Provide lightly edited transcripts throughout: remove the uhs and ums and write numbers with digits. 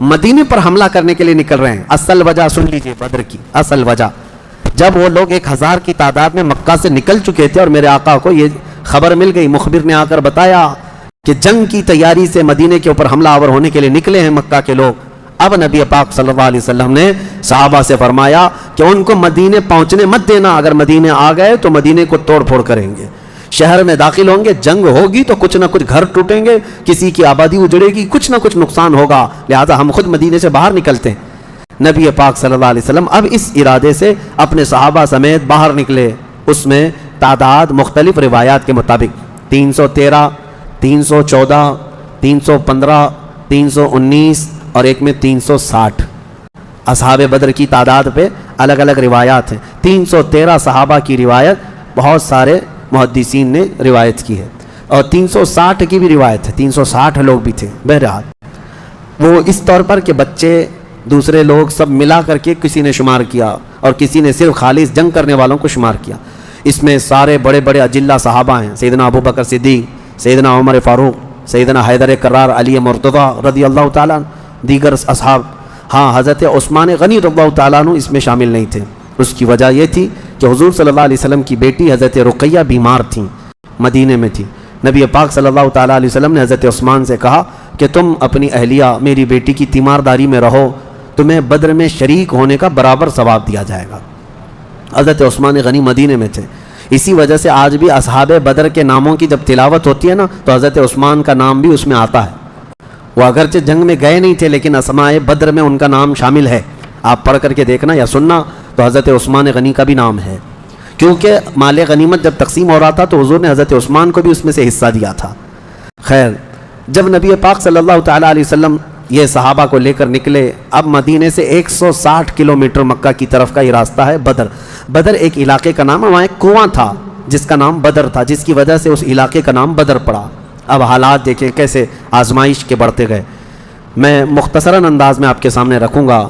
مدینے پر حملہ کرنے کے لیے نکل رہے ہیں. اصل وجہ سن لیجئے بدر کی اصل وجہ. جب وہ لوگ 1000 کی تعداد میں مکہ سے نکل چکے تھے اور میرے آقا کو یہ خبر مل گئی, مخبر نے آ کر بتایا کہ جنگ کی تیاری سے مدینے کے اوپر حملہ آور ہونے کے لیے نکلے ہیں مکہ کے لوگ. اب نبی پاک صلی اللہ علیہ وسلم نے صحابہ سے فرمایا کہ ان کو مدینے پہنچنے مت دینا. اگر مدینے آ گئے تو مدینے کو توڑ پھوڑ کریں گے, شہر میں داخل ہوں گے, جنگ ہوگی تو کچھ نہ کچھ گھر ٹوٹیں گے, کسی کی آبادی اجڑے گی, کچھ نہ کچھ نقصان ہوگا, لہذا ہم خود مدینے سے باہر نکلتے ہیں. نبی پاک صلی اللہ علیہ وسلم اب اس ارادے سے اپنے صحابہ سمیت باہر نکلے. اس میں تعداد مختلف روایات کے مطابق 313, 314, 315, 319 اور ایک میں 360 اصحاب بدر کی تعداد پہ الگ الگ روایات ہیں. 313 صحابہ کی روایت بہت سارے محدثین نے روایت کی ہے, اور 360 کی بھی روایت ہے, 360 لوگ بھی تھے. بہرحال وہ اس طور پر کہ بچے دوسرے لوگ سب ملا کر کے کسی نے شمار کیا, اور کسی نے صرف خالص جنگ کرنے والوں کو شمار کیا. اس میں سارے بڑے بڑے اجلہ صحابہ ہیں, سیدنا ابو بکر صدیق, سیدنا عمر فاروق, سیدنا حیدر کرار, علی مرتضیٰ رضی اللہ تعالیٰ, دیگر اصحاب. ہاں, حضرت عثمان غنی رضی اللہ تعالیٰ عنہ اس میں شامل نہیں تھے. اس کی وجہ یہ تھی کہ حضور صلی اللہ علیہ وسلم کی بیٹی حضرت رقیہ بیمار تھیں, مدینے میں تھی. نبی پاک صلی اللہ تعالیٰ علیہ وسلم نے حضرت عثمان سے کہا کہ تم اپنی اہلیہ میری بیٹی کی تیمارداری میں رہو, تمہیں بدر میں شریک ہونے کا برابر ثواب دیا جائے گا. حضرت عثمان غنی مدینے میں تھے. اسی وجہ سے آج بھی اصحاب بدر کے ناموں کی جب تلاوت ہوتی ہے نا, تو حضرت عثمان کا نام بھی اس میں آتا ہے. وہ اگرچہ جنگ میں گئے نہیں تھے, لیکن اسماء بدر میں ان کا نام شامل ہے. آپ پڑھ کر کے دیکھنا یا سننا تو حضرت عثمان غنی کا بھی نام ہے, کیونکہ مال غنیمت جب تقسیم ہو رہا تھا تو حضور نے حضرت عثمان کو بھی اس میں سے حصہ دیا تھا. خیر, جب نبی پاک صلی اللہ تعالیٰ علیہ وسلم یہ صحابہ کو لے کر نکلے, اب مدینے سے 160 کلومیٹر مکہ کی طرف کا یہ راستہ ہے. بدر, بدر ایک علاقے کا نام ہے, وہاں ایک کنواں تھا جس کا نام بدر تھا, جس کی وجہ سے اس علاقے کا نام بدر پڑا. اب حالات دیکھیں کیسے آزمائش کے بڑھتے گئے. میں مختصراً انداز میں آپ کے سامنے رکھوں گا.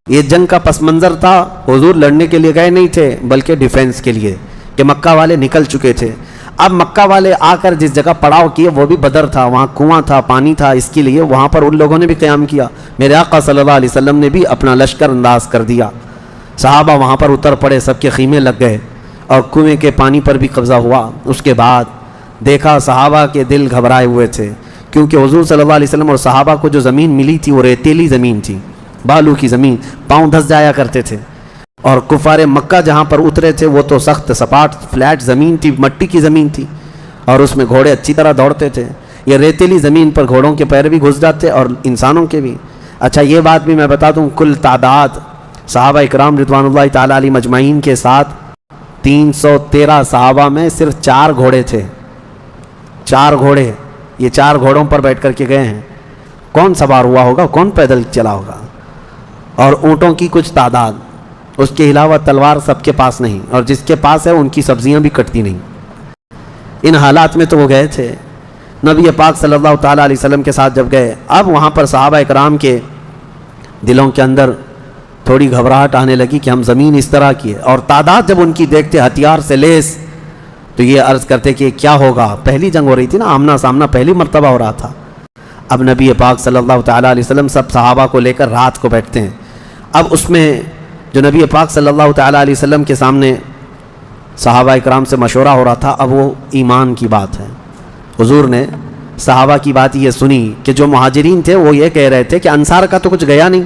یہ جنگ کا پس منظر تھا. حضور لڑنے کے لیے گئے نہیں تھے بلکہ ڈیفینس کے لیے, کہ مکہ والے نکل چکے تھے. اب مکہ والے آ کر جس جگہ پڑاؤ کیے وہ بھی بدر تھا, وہاں کنواں تھا, پانی تھا, اس کے لیے وہاں پر ان لوگوں نے بھی قیام کیا. میرے آقا صلی اللہ علیہ وسلم نے بھی اپنا لشکر انداز کر دیا. صحابہ وہاں پر اتر پڑے, سب کے خیمے لگ گئے اور کنویں کے پانی پر بھی قبضہ ہوا. اس کے بعد دیکھا صحابہ کے دل گھبرائے ہوئے تھے, کیونکہ حضور صلی اللہ علیہ وسلم اور صحابہ کو جو زمین ملی تھی وہ ریتیلی زمین تھی, بالو کی زمین, پاؤں دھس جایا کرتے تھے. اور کفار مکہ جہاں پر اترے تھے وہ تو سخت سپاٹ فلیٹ زمین تھی, مٹی کی زمین تھی, اور اس میں گھوڑے اچھی طرح دوڑتے تھے. یہ ریتیلی زمین پر گھوڑوں کے پیر بھی گھس جاتے اور انسانوں کے بھی. اچھا, یہ بات بھی میں بتا دوں, کل تعداد صحابہ اکرام رضوان اللہ تعالیٰ علیہ مجمعین کے ساتھ 313 صحابہ میں صرف 4 گھوڑے تھے. 4 گھوڑے, یہ 4 گھوڑوں پر بیٹھ کر کے گئے ہیں. کون سوار ہوا ہوگا, کون پیدل چلا ہوگا؟ اور اونٹوں کی کچھ تعداد, اس کے علاوہ تلوار سب کے پاس نہیں, اور جس کے پاس ہے ان کی سبزیاں بھی کٹتی نہیں. ان حالات میں تو وہ گئے تھے. نبی پاک صلی اللہ تعالیٰ علیہ وسلم کے ساتھ جب گئے, اب وہاں پر صحابہ اکرام کے دلوں کے اندر تھوڑی گھبراہٹ آنے لگی کہ ہم زمین اس طرح کی ہے, اور تعداد جب ان کی دیکھتے ہتھیار سے لیس, تو یہ عرض کرتے کہ کیا ہوگا. پہلی جنگ ہو رہی تھی نا, آمنا سامنا پہلی مرتبہ ہو رہا تھا. اب نبی پاک صلی اللہ تعالیٰ علیہ وسلم سب صحابہ کو لے کر رات کو بیٹھتے ہیں. اب اس میں جو نبی پاک صلی اللہ تعالیٰ علیہ وسلم کے سامنے صحابہ اکرام سے مشورہ ہو رہا تھا, اب وہ ایمان کی بات ہے. حضور نے صحابہ کی بات یہ سنی کہ جو مہاجرین تھے وہ یہ کہہ رہے تھے کہ انصار کا تو کچھ گیا نہیں,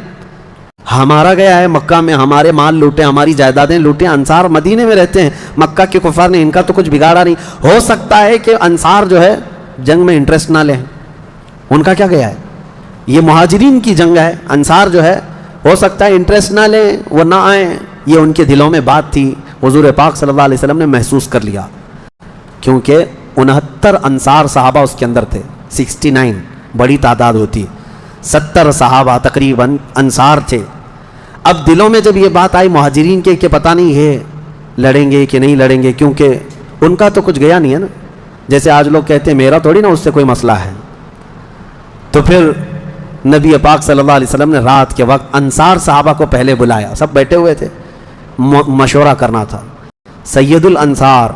ہمارا گیا ہے. مکہ میں ہمارے مال لوٹے, ہماری جائیدادیں لوٹیں, انصار مدینے میں رہتے ہیں, مکہ کے کفار نے ان کا تو کچھ بگاڑا نہیں. ہو سکتا ہے کہ انصار جو ہے جنگ میں انٹرسٹ نہ لیں, ان کا کیا گیا ہے, یہ مہاجرین کی جنگ ہے. انصار جو ہے ہو سکتا ہے انٹرسٹ نہ لیں, وہ نہ آئیں, یہ ان کے دلوں میں بات تھی. حضور پاک صلی اللہ علیہ وسلم نے محسوس کر لیا, کیونکہ 69 انصار صحابہ اس کے اندر تھے. 69 بڑی تعداد ہوتی, 70 صحابہ تقریباً انصار تھے. اب دلوں میں جب یہ بات آئی مہاجرین کے کہ پتہ نہیں ہے لڑیں گے کہ نہیں لڑیں گے, کیونکہ ان کا تو کچھ گیا نہیں ہے نا. جیسے آج لوگ کہتے ہیں میرا تھوڑی نا اس سے کوئی مسئلہ ہے. تو پھر نبی پاک صلی اللہ علیہ وسلم نے رات کے وقت انصار صحابہ کو پہلے بلایا, سب بیٹھے ہوئے تھے, مشورہ کرنا تھا. سید الانصار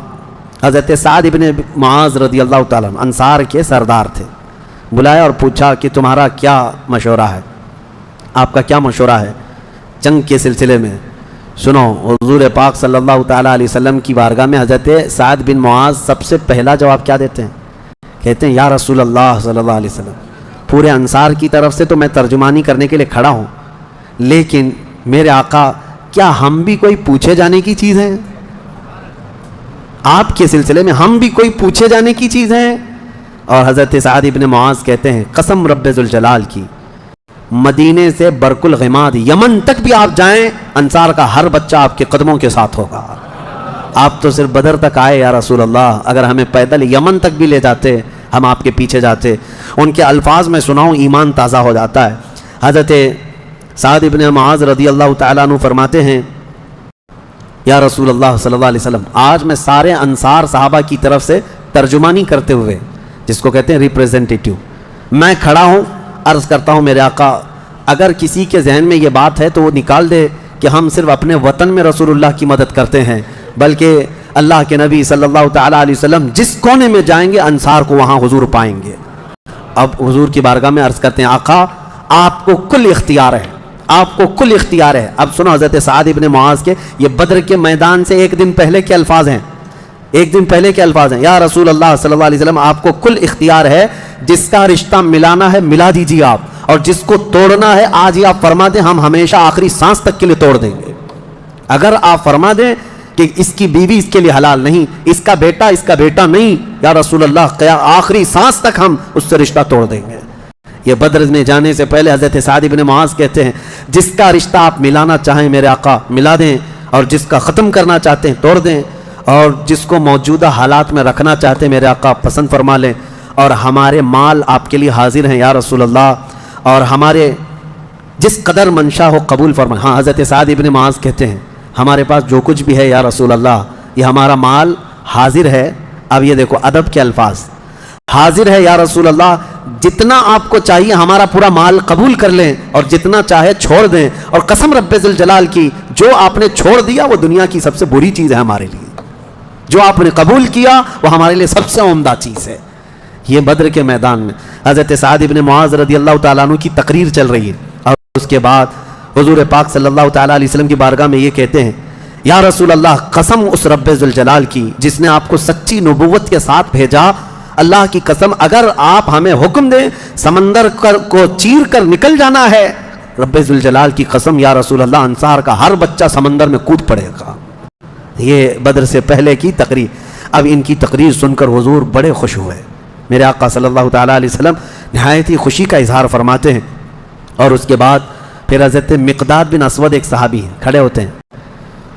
حضرت سعد ابن معاذ رضی اللہ تعالیٰ انصار کے سردار تھے. بلایا اور پوچھا کہ تمہارا کیا مشورہ ہے. آپ کا کیا مشورہ ہے جنگ کے سلسلے میں؟ سنو، حضور پاک صلی اللہ تعالیٰ علیہ وسلم کی بارگاہ میں حضرت سعد بن معاذ سب سے پہلا جواب کیا دیتے ہیں؟ کہتے ہیں یا رسول اللہ صلی اللہ علیہ وسلم، پورے انصار کی طرف سے تو میں ترجمانی کرنے کے لیے کھڑا ہوں، لیکن میرے آقا کیا ہم بھی کوئی پوچھے جانے کی چیز ہیں؟ آپ کے سلسلے میں ہم بھی کوئی پوچھے جانے کی چیز ہیں؟ اور حضرت سعد بن معاذ کہتے ہیں قسم رب ذوالجلال کی، مدینے سے برق الغماد یمن تک بھی آپ جائیں، انصار کا ہر بچہ آپ کے قدموں کے ساتھ ہوگا۔ آپ تو صرف بدر تک آئے یا رسول اللہ، اگر ہمیں پیدل یمن تک بھی لے جاتے ہم آپ کے پیچھے جاتے۔ ان کے الفاظ میں سناؤں، ایمان تازہ ہو جاتا ہے۔ حضرت سعد بن معاذ رضی اللہ تعالیٰ عنہ فرماتے ہیں یا رسول اللہ صلی اللہ علیہ وسلم، آج میں سارے انصار صحابہ کی طرف سے ترجمانی کرتے ہوئے، جس کو کہتے ہیں ریپریزنٹیٹیو، میں کھڑا ہوں، عرض کرتا ہوں میرے آقا اگر کسی کے ذہن میں یہ بات ہے تو وہ نکال دے کہ ہم صرف اپنے وطن میں رسول اللہ کی مدد کرتے ہیں، بلکہ اللہ کے نبی صلی اللہ تعالیٰ علیہ وسلم جس کونے میں جائیں گے انصار کو وہاں حضور پائیں گے۔ اب حضور کی بارگاہ میں عرض کرتے ہیں آقا آپ کو کل اختیار ہے، آپ کو کل اختیار ہے۔ اب سنو حضرت سعد بن معاذ کے یہ بدر کے میدان سے ایک دن پہلے کے الفاظ ہیں، ایک دن پہلے کے الفاظ ہیں، یا رسول اللہ صلی اللہ علیہ وسلم آپ کو کل اختیار ہے، جس کا رشتہ ملانا ہے ملا دیجیے آپ، اور جس کو توڑنا ہے آج ہی آپ فرما دیں، ہم ہمیشہ آخری سانس تک کے لیے توڑ دیں گے۔ اگر آپ فرما دیں کہ اس کی بیوی اس کے لیے حلال نہیں، اس کا بیٹا نہیں، یا رسول اللہ آخری سانس تک ہم اس سے رشتہ توڑ دیں گے۔ یہ بدر میں جانے سے پہلے حضرت سعد بن معاذ کہتے ہیں جس کا رشتہ آپ ملانا چاہیں میرے آقا ملا دیں، اور جس کا ختم کرنا چاہتے ہیں توڑ دیں، اور جس کو موجودہ حالات میں رکھنا چاہتے ہیں میرے آقا پسند فرما لیں، اور ہمارے مال آپ کے لیے حاضر ہیں یا رسول اللہ، اور ہمارے جس قدر منشا ہو قبول فرمائیں۔ ہاں حضرت سعد بن معاذ کہتے ہیں ہمارے پاس جو کچھ بھی ہے یا رسول اللہ یہ ہمارا مال حاضر ہے۔ اب یہ دیکھو ادب کے الفاظ، حاضر ہے یا رسول اللہ، جتنا آپ کو چاہیے ہمارا پورا مال قبول کر لیں اور جتنا چاہے چھوڑ دیں، اور قسم رب ذوالجلال کی جو آپ نے چھوڑ دیا وہ دنیا کی سب سے بری چیز ہے ہمارے لیے، جو آپ نے قبول کیا وہ ہمارے لیے سب سے عمدہ چیز ہے۔ یہ بدر کے میدان میں حضرت سعد بن معاذ رضی اللہ تعالیٰ عنہ کی تقریر چل رہی ہے، اور اس کے بعد حضور پاک صلی اللہ تعالیٰ علیہ وسلم کی بارگاہ میں یہ کہتے ہیں یا رسول اللہ قسم اس رب ذوالجلال کی جس نے آپ کو سچی نبوت کے ساتھ بھیجا، اللہ کی قسم اگر آپ ہمیں حکم دیں سمندر کو چیر کر نکل جانا ہے، رب ذوالجلال کی قسم یا رسول اللہ انصار کا ہر بچہ سمندر میں کود پڑے گا۔ یہ بدر سے پہلے کی تقریر۔ اب ان کی تقریر سن کر حضور بڑے خوش ہوئے، میرے آقا صلی اللہ تعالیٰ علیہ وسلم نہایت ہی خوشی کا اظہار فرماتے ہیں، اور اس کے بعد پھر حضرت مقداد بن اسود ایک صحابی ہیں کھڑے ہوتے ہیں،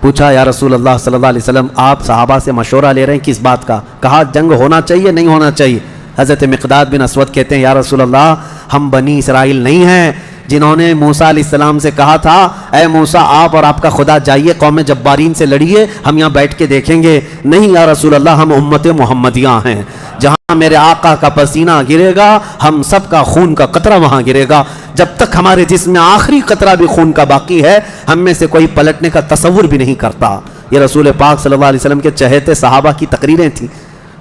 پوچھا یا رسول اللہ صلی اللہ علیہ وسلم آپ صحابہ سے مشورہ لے رہے ہیں کس بات کا؟ کہا جنگ ہونا چاہیے نہیں ہونا چاہیے؟ حضرت مقداد بن اسود کہتے ہیں یا رسول اللہ ہم بنی اسرائیل نہیں ہیں جنہوں نے موسیٰ علیہ السلام سے کہا تھا اے موسیٰ آپ اور آپ کا خدا جائیے قوم جبارین سے لڑیے، ہم یہاں بیٹھ کے دیکھیں گے۔ نہیں یا رسول اللہ ہم امت محمدیہ ہیں، جہاں میرے آقا کا پسینہ گرے گا ہم سب کا خون کا قطرہ وہاں گرے گا، جب تک ہمارے جسم میں آخری قطرہ بھی خون کا باقی ہے ہم میں سے کوئی پلٹنے کا تصور بھی نہیں کرتا۔ یہ رسول پاک صلی اللہ علیہ وسلم کے چہیتے صحابہ کی تقریریں تھیں،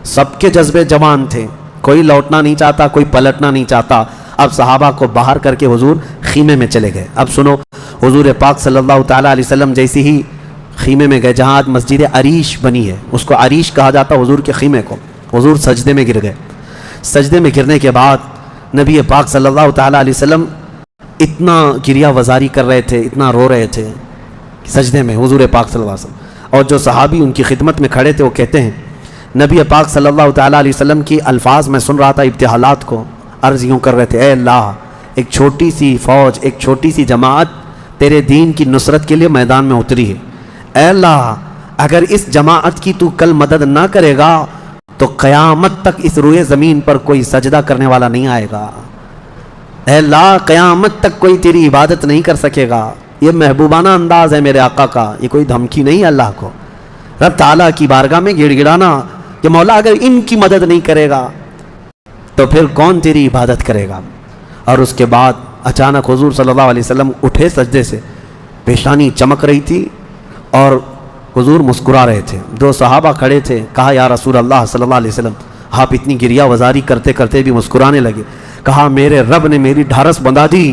سب کے جذبے جوان تھے، کوئی لوٹنا نہیں چاہتا، کوئی پلٹنا نہیں چاہتا۔ اب صحابہ کو باہر کر کے حضور خیمے میں چلے گئے۔ اب سنو حضور پاک صلی اللہ تعالیٰ علیہ وسلم جیسے ہی خیمے میں گئے، جہاں آج مسجد عریش بنی ہے اس کو عریش کہا جاتا حضور کے خیمے کو، حضور سجدے میں گر گئے۔ سجدے میں گرنے کے بعد نبی پاک صلی اللہ تعالیٰ علیہ وسلم اتنا گریہ وزاری کر رہے تھے، اتنا رو رہے تھے سجدے میں حضور پاک صلی اللہ علیہ وسلم، اور جو صحابی ان کی خدمت میں کھڑے تھے وہ کہتے ہیں نبی پاک صلی اللہ تعالیٰ علیہ وسلم کی الفاظ میں سن رہا تھا ابتحالات کو، عرض یوں کر رہے تھے اے اللہ ایک چھوٹی سی فوج، ایک چھوٹی سی جماعت تیرے دین کی نصرت کے لیے میدان میں اتری ہے، اے اللہ اگر اس جماعت کی تو کل مدد نہ کرے گا تو قیامت تک اس روئے زمین پر کوئی سجدہ کرنے والا نہیں آئے گا، اے اللہ قیامت تک کوئی تیری عبادت نہیں کر سکے گا۔ یہ محبوبانہ انداز ہے میرے آقا کا، یہ کوئی دھمکی نہیں ہے اللہ کو، رب تعالیٰ کی بارگاہ میں گڑ گڑانا کہ مولا اگر ان کی مدد نہیں کرے گا تو پھر کون تیری عبادت کرے گا۔ اور اس کے بعد اچانک حضور صلی اللہ علیہ وسلم اٹھے سجدے سے، پیشانی چمک رہی تھی اور حضور مسکرا رہے تھے۔ دو صحابہ کھڑے تھے، کہا یا رسول اللہ صلی اللہ علیہ وسلم آپ اتنی گریہ وزاری کرتے کرتے بھی مسکرانے لگے۔ کہا میرے رب نے میری ڈھارس بندھا دی،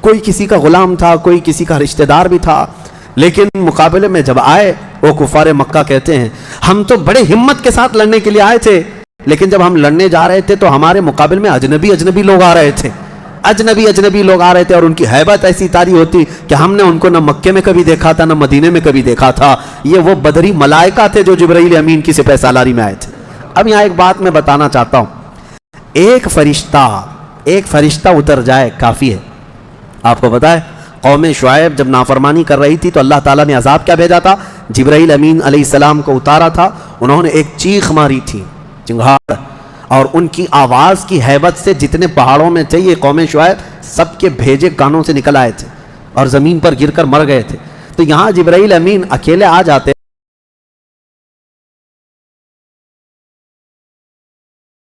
کوئی کسی کا غلام تھا، کوئی کسی کا رشتہ دار بھی تھا، لیکن مقابلے میں جب آئے وہ کفار مکہ کہتے ہیں ہم تو بڑے ہمت کے ساتھ لڑنے کے لیے آئے تھے، لیکن جب ہم لڑنے جا رہے تھے تو ہمارے مقابلے میں اجنبی لوگ آ رہے تھے، اجنبی لوگ آ رہے تھے، اور ان کی ہیبت ایسی طاری ہوتی کہ ہم نے ان کو نہ مکے میں کبھی دیکھا تھا نہ مدینے میں کبھی دیکھا تھا۔ یہ وہ بدری ملائکہ تھے جو جبرائیل امین کی سپہ سالاری میں آئے تھے۔ اب یہاں ایک بات میں بتانا چاہتا ہوں، ایک فرشتہ اتر جائے کافی ہے۔ آپ کو پتا ہے قوم شعیب جب نافرمانی کر رہی تھی تو اللہ تعالیٰ نے عذاب کیا بھیجا تھا؟ جبرائیل امین علیہ السلام کو اتارا تھا، انہوں نے ایک چیخ ماری تھی، چنگھاڑ، اور ان کی آواز کی ہیبت سے جتنے پہاڑوں میں تھے یہ قوم شعیب سب کے بھیجے کانوں سے نکل آئے تھے اور زمین پر گر کر مر گئے تھے۔ تو یہاں جبرائیل امین اکیلے آ جاتے